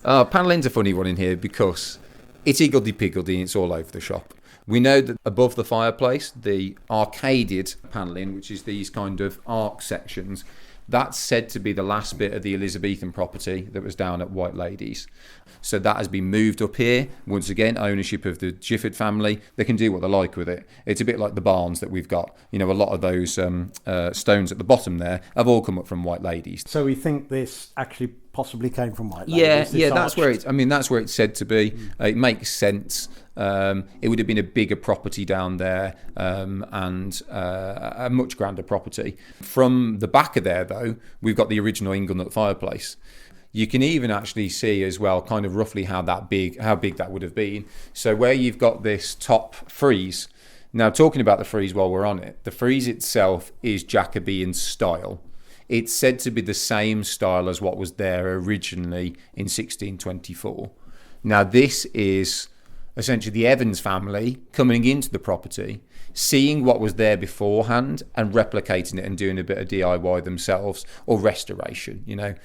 Panelling's a funny one in here because it's higgledy-piggledy and it's all over the shop. We know that above the fireplace, the arcaded panelling, which is these kind of arc sections, that's said to be the last bit of the Elizabethan property that was down at White Ladies. So that has been moved up here. Once again, ownership of the Gifford family. They can do what they like with it. It's a bit like the barns that we've got. You know, a lot of those stones at the bottom there have all come up from White Ladies. So we think this actually possibly came from White Ladies? Yeah, that's where it's said to be. It makes sense. It would have been a bigger property down there and a much grander property. From the back of there, though, we've got the original Inglenut fireplace. You can even actually see as well kind of roughly how big that would have been. So where you've got this top frieze. Now, talking about the frieze while we're on it, the frieze itself is Jacobean style. It's said to be the same style as what was there originally in 1624. Now, this is essentially the Evans family coming into the property, seeing what was there beforehand and replicating it and doing a bit of DIY themselves or restoration. You know,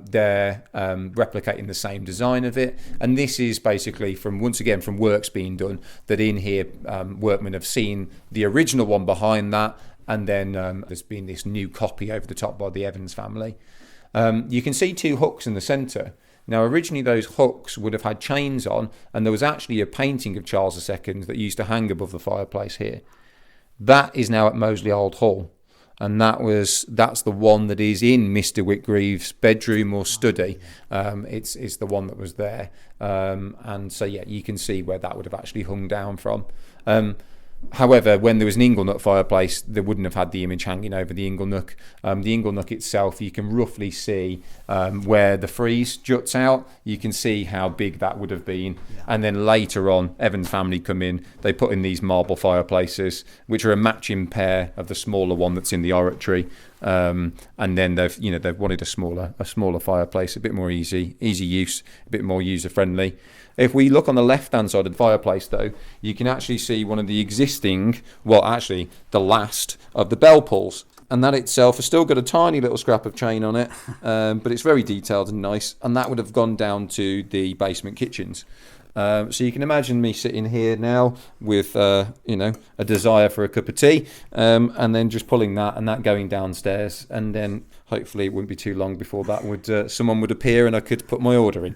they're replicating the same design of it, and this is basically from works being done that in here workmen have seen the original one behind that, and then there's been this new copy over the top by the Evans family. You can see two hooks in the centre. Now, originally those hooks would have had chains on, and there was actually a painting of Charles II that used to hang above the fireplace here. That is now at Moseley Old Hall, and that's the one that is in Mr. Whitgreaves' bedroom or study. It's the one that was there, and so yeah, you can see where that would have actually hung down from. However, when there was an Inglenut fireplace, they wouldn't have had the image hanging over the inglenook. The inglenook itself, you can roughly see where the frieze juts out. You can see how big that would have been. Yeah. And then later on, Evans family come in. They put in these marble fireplaces, which are a matching pair of the smaller one that's in the oratory. And then they've wanted a smaller fireplace, a bit more easy use, a bit more user friendly. If we look on the left-hand side of the fireplace, though, you can actually see one of the the last of the bell pulls. And that itself has still got a tiny little scrap of chain on it, but it's very detailed and nice. And that would have gone down to the basement kitchens. So you can imagine me sitting here now with, a desire for a cup of tea, and then just pulling that and that going downstairs. And then hopefully it wouldn't be too long before that someone would appear and I could put my order in.